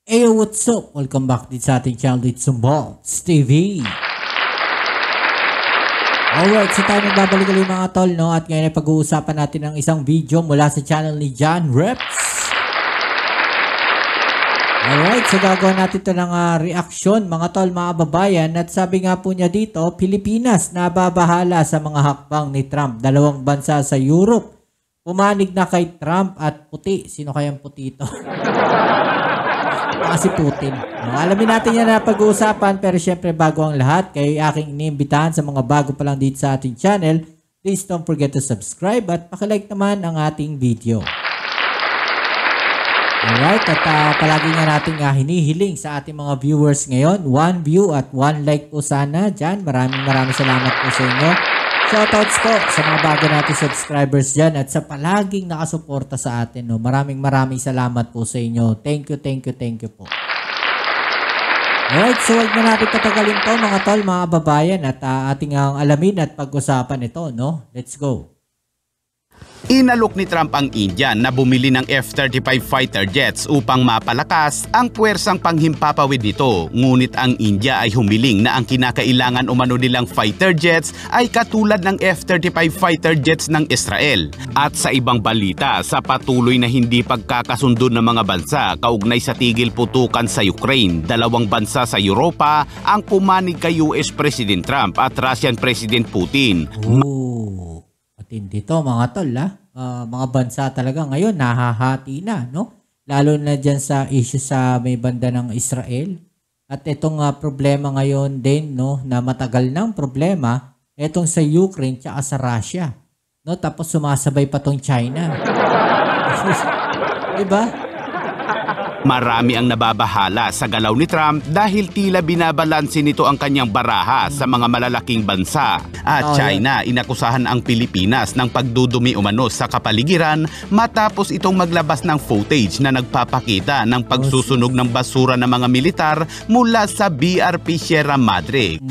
Hey, what's up? Welcome back din sa ating channel dito sa Bolts TV. Alright, so tayo magbabalik ulit mga tol, no? At ngayon ay pag-uusapan natin ang isang video mula sa channel ni John Reps. Alright, so gagawin natin ito ng reaction mga tol, mga babayan. At sabi nga po niya dito, Pilipinas nababahala sa mga hakbang ni Trump. Dalawang bansa sa Europe pumanig na kay Trump at puti. Sino kayang puti ito? Kasi Putin. Alamin natin yan na pag-uusapan, pero syempre bago ang lahat, kayo aking iniimbitahan sa mga bago pa lang dito sa ating channel. Please don't forget to subscribe at pakilike naman ang ating video. Alright, at palagi nga natin hinihiling sa ating mga viewers ngayon, 1 view at 1 like po sana dyan. Maraming salamat po sa inyo. Shoutouts po sa mga bago natin subscribers dyan at sa palaging nakasuporta sa atin. No? Maraming salamat po sa inyo. Thank you po. Alright, so huwag na natin patagalin to mga tol, mga babayan, at ating alamin at pag-usapan ito. No? Let's go. Inalok ni Trump ang India na bumili ng F-35 fighter jets upang mapalakas ang puwersang panghimpapawid nito. Ngunit ang India ay humiling na ang kinakailangan umano nilang fighter jets ay katulad ng F-35 fighter jets ng Israel. At sa ibang balita, sa patuloy na hindi pagkakasundo ng mga bansa kaugnay sa tigil putukan sa Ukraine, dalawang bansa sa Europa ang pumanig kay US President Trump at Russian President Putin. Matindi to mga tol mga bansa talaga ngayon nahahati na, no? Lalo na dyan sa issue sa may banda ng Israel. At itong problema ngayon din, no, na matagal ng problema, itong sa Ukraine tsaka sa Russia. No? Tapos sumasabay pa tong China. Diba? Marami ang nababahala sa galaw ni Trump dahil tila binabalanse nito ang kanyang baraha sa mga malalaking bansa. At China, inakusahan ang Pilipinas ng pagdudumi umano sa kapaligiran matapos itong maglabas ng footage na nagpapakita ng pagsusunog ng basura ng mga militar mula sa BRP Sierra Madre.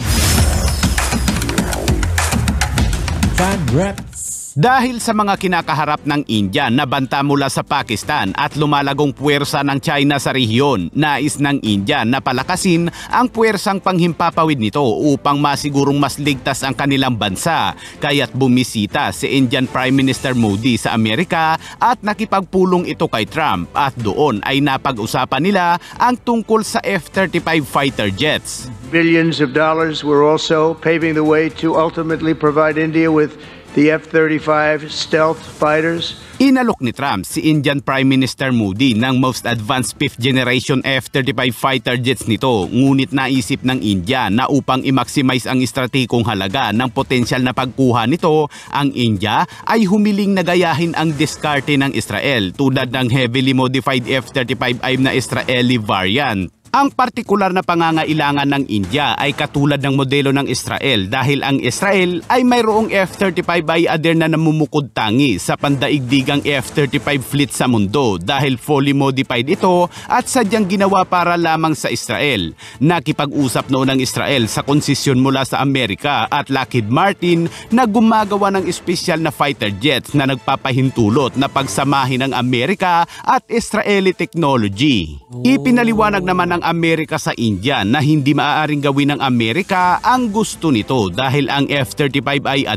John Reps. Dahil sa mga kinakaharap ng India na banta mula sa Pakistan at lumalagong puwersa ng China sa rehiyon, nais ng India na palakasin ang puwersang panghimpapawid nito upang masigurong mas ligtas ang kanilang bansa. Kaya't bumisita si Indian Prime Minister Modi sa Amerika at nakipagpulong ito kay Trump at doon ay napag-usapan nila ang tungkol sa F-35 fighter jets. Billions of dollars were also paving the way to ultimately provide India with the F-35 stealth fighters. Inalok ni Trump si Indian Prime Minister Modi ng most advanced 5th generation F-35 fighter jets nito. Ngunit naisip ng India na upang i-maximize ang estrategikong halaga ng potensyal na pagkuha nito, ang India ay humiling na gayahin ang diskarte ng Israel tulad ng heavily modified F-35I na Israeli variant. Ang partikular na pangangailangan ng India ay katulad ng modelo ng Israel dahil ang Israel ay mayroong F-35I na namumukod tangi sa pandaigdigang F-35 fleet sa mundo dahil fully modified ito at sadyang ginawa para lamang sa Israel. Nakipag-usap noon ng Israel sa konsesyon mula sa Amerika at Lockheed Martin na gumagawa ng espesyal na fighter jets na nagpapahintulot na pagsamahin ng Amerika at Israeli technology. Ipinaliwanag naman ng Amerika sa India na hindi maaaring gawin ng Amerika ang gusto nito dahil ang F-35I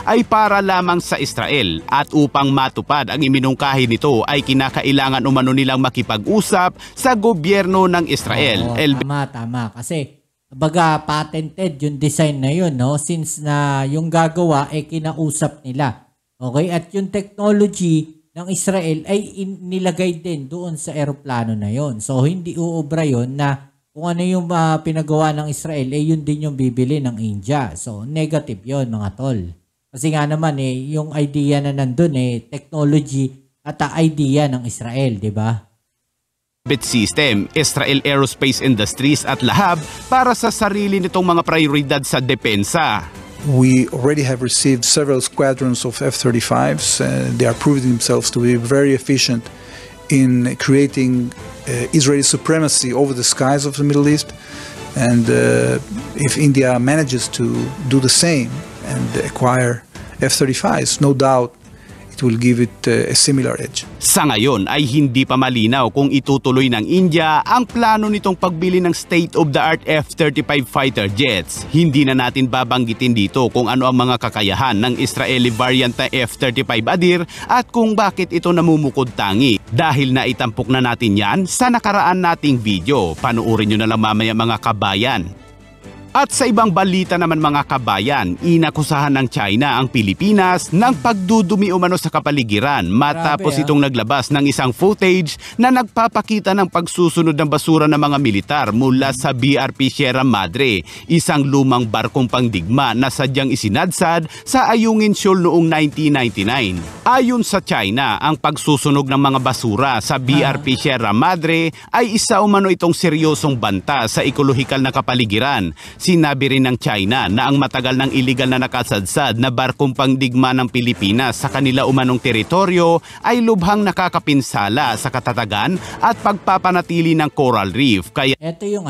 ay para lamang sa Israel at upang matupad ang iminungkahi nito ay kinakailangan umano nilang makipag-usap sa gobyerno ng Israel. Tama. Kasi baga patented yung design na yun, no? Since na yung gagawa ay kinausap nila. Okay? At yung technology ng Israel ay nilagay din doon sa eroplano na yon. So, hindi uubra yon na kung ano yung pinagawa ng Israel, yun din yung bibili ng India. So, negative yon mga tol. Kasi nga naman, yung idea na nandun, technology at idea ng Israel, di ba? System, Israel Aerospace Industries at Lahab para sa sarili nitong mga prioridad sa depensa. We already have received several squadrons of F-35s. They are proving themselves to be very efficient in creating Israeli supremacy over the skies of the Middle East. And if India manages to do the same and acquire F-35s, no doubt it will give it a similar edge. Sa ngayon ay hindi pa malinaw kung itutuloy ng India ang plano nitong pagbili ng state-of-the-art F-35 fighter jets. Hindi na natin babanggitin dito kung ano ang mga kakayahan ng Israeli variant na F-35 Adir at kung bakit ito namumukod tangi. Dahil naitampok na natin yan sa nakaraan nating video. Panuorin nyo na lang mamaya mga kabayan. At sa ibang balita naman mga kabayan, inakusahan ng China ang Pilipinas ng pagdudumi umano sa kapaligiran matapos itong naglabas ng isang footage na nagpapakita ng pagsusunod ng basura ng mga militar mula sa BRP Sierra Madre, isang lumang barkong pangdigma na sadyang isinadsad sa Ayungin Shoal noong 1999. Ayon sa China, ang pagsusunog ng mga basura sa BRP Sierra Madre ay isa umano itong seryosong banta sa ekolohikal na kapaligiran. Sinabi rin ng China na ang matagal ng iligal na nakasadsad na barkong pangdigma ng Pilipinas sa kanila umanong teritoryo ay lubhang nakakapinsala sa katatagan at pagpapanatili ng coral reef. Kaya ito yung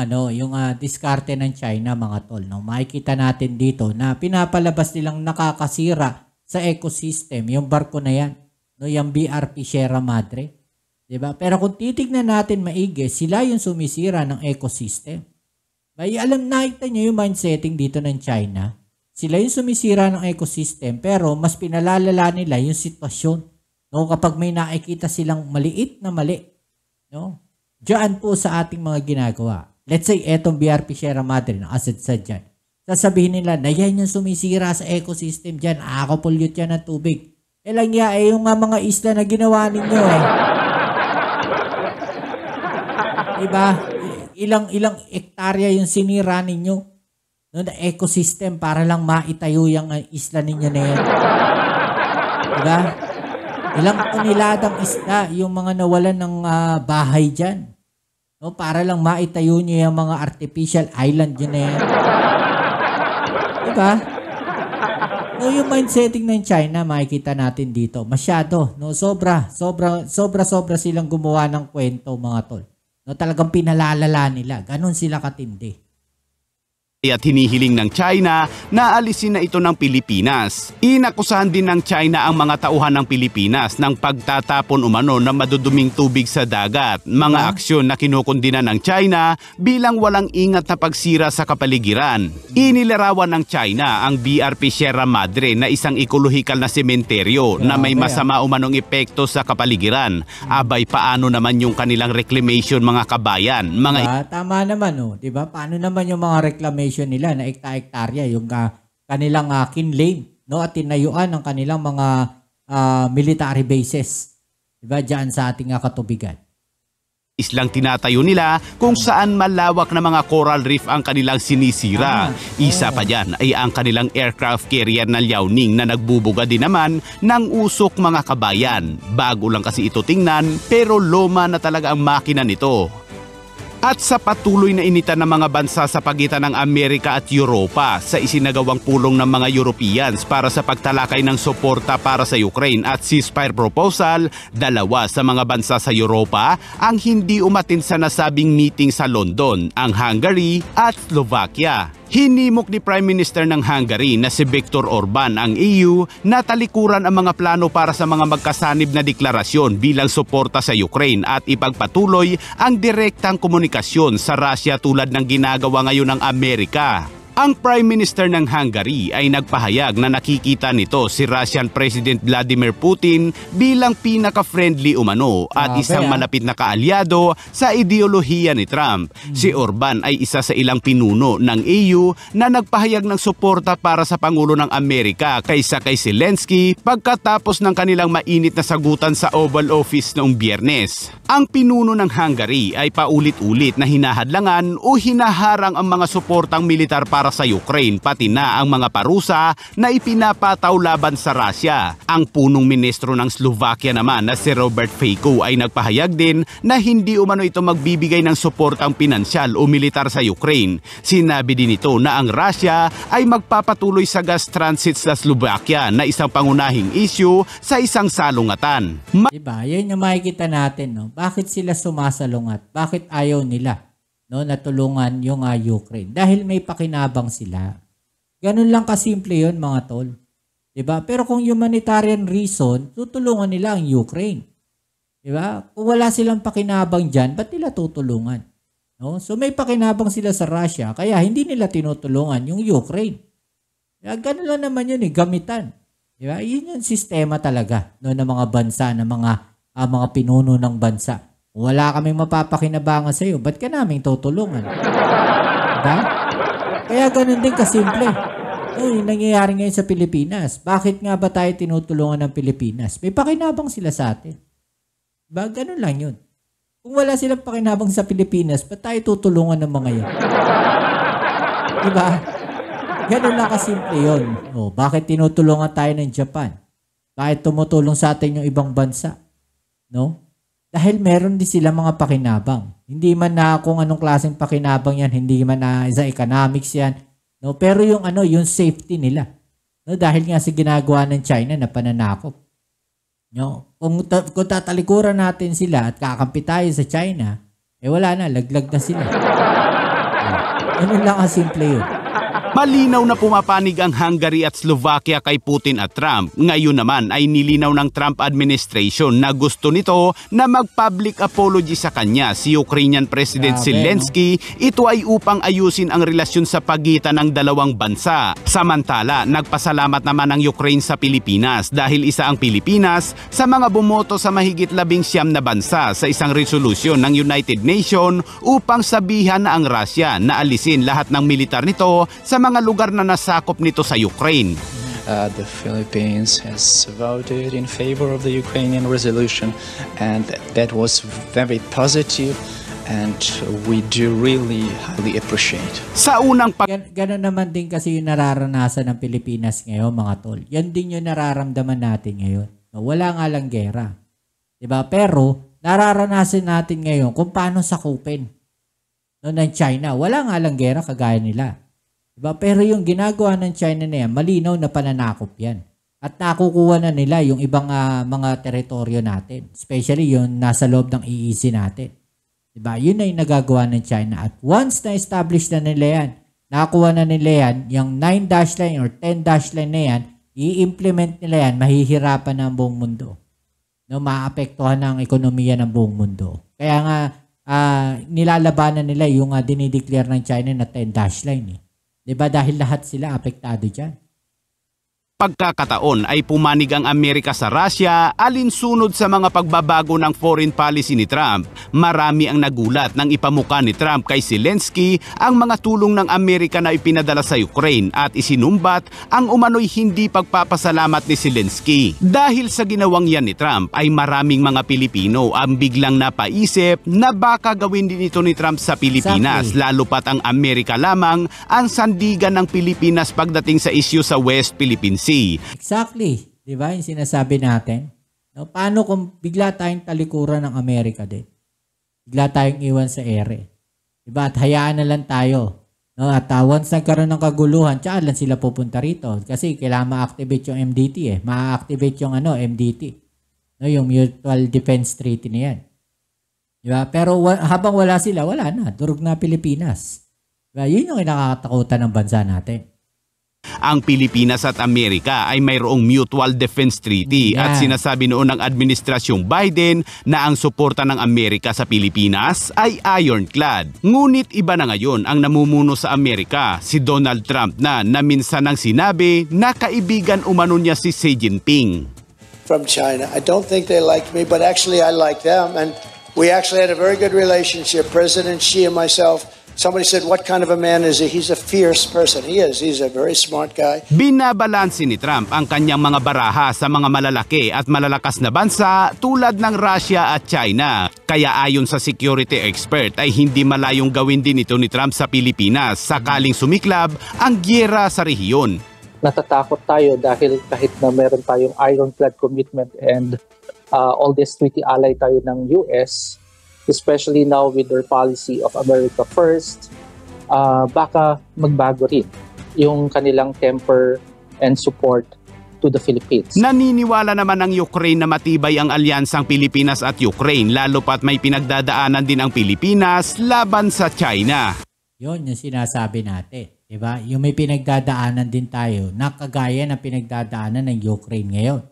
diskarte ng China mga tol. No? Makikita natin dito na pinapalabas nilang nakakasira sa ecosystem yung barko na yan. No? Yung BRP Sierra Madre. Diba? Pero kung titignan natin maigi, sila yung sumisira ng ecosystem. May nakita nyo yung mindsetting dito ng China. Sila yung sumisira ng ecosystem pero mas pinalalala nila yung sitwasyon. No? Kapag may nakikita silang maliit na mali. No? Diyan po sa ating mga ginagawa. Let's say etong BRP Sierra Madre na asad-sad dyan. Sasabihin nila na yan yung sumisira sa ecosystem dyan. Ako-pollute yan ng tubig. Lang yung mga isla na ginawa ninyo eh. Diba? Ilang ektarya yung sinira ninyo na ecosystem para lang maitayo yung isla ninyo na yan. Diba? Ilang tonelada isda yung mga nawalan ng bahay dyan. No, para lang maitayo nyo yung mga artificial island yun na yan. Diba? No, yung mindsetting ng China, makikita natin dito. Masyado. No, sobra silang gumawa ng kwento mga tol. No, talagang pinalalala nila. Ganon sila katindi. At hinihiling ng China na alisin na ito ng Pilipinas. Inakusahan din ng China ang mga tauhan ng Pilipinas ng pagtatapon umano ng maduduming tubig sa dagat. Mga aksyon na kinukundina ng China bilang walang ingat na pagsira sa kapaligiran. Inilarawan ng China ang BRP Sierra Madre na isang ekolohikal na sementeryo na may masama umanong epekto sa kapaligiran. Abay, paano naman yung kanilang reclamation mga kabayan? Tama naman, oh. Diba? Paano naman yung mga reclamation nila na ekta-ektarya yung kanilang kinlane, no, at tinayuan ng kanilang mga military bases, diba, diyan sa ating katubigan. Islang tinatayo nila kung saan malawak na mga coral reef ang kanilang sinisira. Isa pa dyan ay ang kanilang aircraft carrier na Liaoning na nagbubuga din naman ng usok mga kabayan. Bago lang kasi ito tingnan pero luma na talaga ang makina nito. At sa patuloy na initan ng mga bansa sa pagitan ng Amerika at Europa sa isinagawang pulong ng mga Europeans para sa pagtalakay ng suporta para sa Ukraine at ceasefire proposal, dalawa sa mga bansa sa Europa ang hindi umatin sa nasabing meeting sa London, ang Hungary at Slovakia. Hinimok ni Prime Minister ng Hungary na si Viktor Orban ang EU na talikuran ang mga plano para sa mga magkasanib na deklarasyon bilang suporta sa Ukraine at ipagpatuloy ang direktang komunikasyon sa Russia tulad ng ginagawa ngayon ng Amerika. Ang Prime Minister ng Hungary ay nagpahayag na nakikita nito si Russian President Vladimir Putin bilang pinaka-friendly umano at isang malapit na kaalyado sa ideolohiya ni Trump. Si Orban ay isa sa ilang pinuno ng EU na nagpahayag ng suporta para sa Pangulo ng Amerika kaysa kay Zelensky pagkatapos ng kanilang mainit na sagutan sa Oval Office noong Biyernes. Ang pinuno ng Hungary ay paulit-ulit na hinahadlangan o hinaharang ang mga suportang militar para sa Ukraine pati na ang mga parusa na ipinapataw laban sa Russia. Ang punong ministro ng Slovakia naman na si Robert Fico ay nagpahayag din na hindi umano ito magbibigay ng suportang pinansyal o militar sa Ukraine. Sinabi din ito na ang Russia ay magpapatuloy sa gas transit sa Slovakia na isang pangunahing issue sa isang salungatan. Diba? Yan yung makikita natin, no? Bakit sila sumasalungat? Bakit ayaw nila, no, natulungan yung Ukraine? Dahil may pakinabang sila. Ganun lang kasimple yun mga tol. Diba? Pero kung humanitarian reason, tutulungan nila ang Ukraine. Diba? Kung wala silang pakinabang dyan, ba't nila tutulungan? No? So may pakinabang sila sa Russia, kaya hindi nila tinutulungan yung Ukraine. Kaya ganun lang naman yun, gamitan. Diba? Yun yung sistema talaga, no, ng mga bansa, ng mga pinuno ng bansa. Kung wala kaming mapapakinabangan sa iyo, ba't ka naming tutulungan? Diba? Kaya ganun din kasimple. Yung nangyayari ngayon sa Pilipinas. Bakit nga ba tayo tinutulungan ng Pilipinas? May pakinabang sila sa atin. Diba? Ganun lang yun. Kung wala silang pakinabang sa Pilipinas, ba't tayo tutulungan ng mga yan? Diba? Ganun lang kasimple yun. Bakit tinutulungan tayo ng Japan? Bakit tumutulong sa atin yung ibang bansa? No? Dahil meron din sila mga pakinabang. Hindi man na kung anong klaseng pakinabang yan, hindi man na sa economics yan. No, pero yung safety nila. No, dahil nga sa ginagawa ng China na pananakop. No, kung tatalikuran natin sila at kakampi tayo sa China, wala na, laglag na sila. Ano lang ang simple yun. Malinaw na pumapanig ang Hungary at Slovakia kay Putin at Trump. Ngayon naman ay nilinaw ng Trump administration na gusto nito na mag-public apology sa kanya si Ukrainian President Zelensky. Ito ay upang ayusin ang relasyon sa pagitan ng dalawang bansa. Samantala, nagpasalamat naman ang Ukraine sa Pilipinas dahil isa ang Pilipinas sa mga bumoto sa mahigit 19 na bansa sa isang resolusyon ng United Nations upang sabihan na ang Russia na alisin lahat ng militar nito sa mga lugar na nasakop nito sa Ukraine. The Philippines has voted in favor of the Ukrainian resolution, and that was very positive, and we do really highly appreciate. Sa unang Ganun naman din kasi yung nararanasan ng Pilipinas ngayon, mga tol. Yan din yung nararamdaman natin ngayon. Wala nga lang gera. Diba? Pero nararanasan natin ngayon kung paano sakupin ng China. Wala nga lang gera kagaya nila. Diba? Pero yung ginagawa ng China na yan, malinaw na pananakop yan. At nakukuha na nila yung ibang mga teritoryo natin. Especially yung nasa loob ng EEZ natin. Diba? Yun na yung nagagawa ng China. At once na-establish na nila yan, nakakuha na nila yan, yung 9 dash line or 10 dash line na yan, i-implement nila yan, mahihirapan na ang buong mundo. No, maapektuhan ang ekonomiya ng buong mundo. Kaya nga, nilalabanan nila yung dinideclare ng China na 10 dash line. Diba? Dahil lahat sila apektado dyan. Pagkakataon ay pumanig ang Amerika sa Russia alinsunod sa mga pagbabago ng foreign policy ni Trump. Marami ang nagulat nang ipamuka ni Trump kay Zelensky ang mga tulong ng Amerika na ipinadala sa Ukraine at isinumbat ang umano'y hindi pagpapasalamat ni Zelensky. Dahil sa ginawang yan ni Trump ay maraming mga Pilipino ang biglang napaisip na baka gawin din ito ni Trump sa Pilipinas, lalo pat ang Amerika lamang ang sandigan ng Pilipinas pagdating sa issue sa West Philippine Sea. Exactly. Diba? Yung sinasabi natin. No? Paano kung bigla tayong talikuran ng Amerika din? Bigla tayong iwan sa ere. Diba? At hayaan na lang tayo. No? At once nagkaroon ng kaguluhan, tsaka lang sila pupunta rito. Kasi kailangan ma-activate yung MDT Ma-activate yung MDT. No? Yung Mutual Defense Treaty na yan. Diba? Pero habang wala sila, wala na. Durog na Pilipinas. Diba? Yun yung nakakatakutan ng bansa natin. Ang Pilipinas at Amerika ay mayroong Mutual Defense Treaty at sinasabi noon ng Administrasyong Biden na ang suporta ng Amerika sa Pilipinas ay ironclad. Ngunit iba na ngayon ang namumuno sa Amerika, si Donald Trump na minsan nang sinabi na kaibigan umano niya si Xi Jinping. From China. I don't think they like me, but actually I like them, and we actually had a very good relationship, President Xi and myself. Somebody said, what kind of a man is he? He's a fierce person. He is. He's a very smart guy. Binabalanse ni Trump ang kanyang mga baraha sa mga malalaki at malalakas na bansa tulad ng Russia at China. Kaya ayon sa security expert ay hindi malayong gawin din ito ni Trump sa Pilipinas sakaling sumiklab ang gyera sa rehiyon. Natatakot tayo dahil kahit na meron tayong ironclad commitment and all this treaty ally tayo ng US, especially now with their policy of America first, baka magbago rin yung kanilang temper and support to the Philippines. Naniniwala naman ang Ukraine na matibay ang alyansang Pilipinas at Ukraine, lalo pat may pinagdadaanan din ang Pilipinas laban sa China. Yun yung sinasabi natin. Diba? Yung may pinagdadaanan din tayo na kagaya ng pinagdadaanan ng Ukraine ngayon.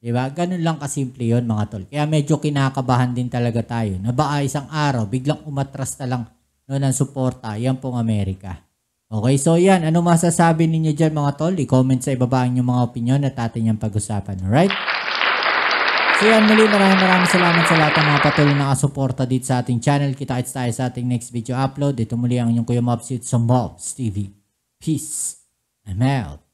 Diba? Ganun lang kasimple yun mga tol. Kaya medyo kinakabahan din talaga tayo na baka isang araw biglang umatras na lang no, ng suporta. Yan pong Amerika. Okay, so yan. Ano masasabi ninyo dyan mga tol? I-comment sa ibaba ang mga opinion at atin yung pag-usapan. Alright? So yan, muli maraming salamat sa lahat ng mga patuloy na kasuporta dito sa ating channel. Kita-kits tayo sa ating next video upload. Ito muli ang inyong Kuya Mobs sa Mobs TV. Peace. I'm out.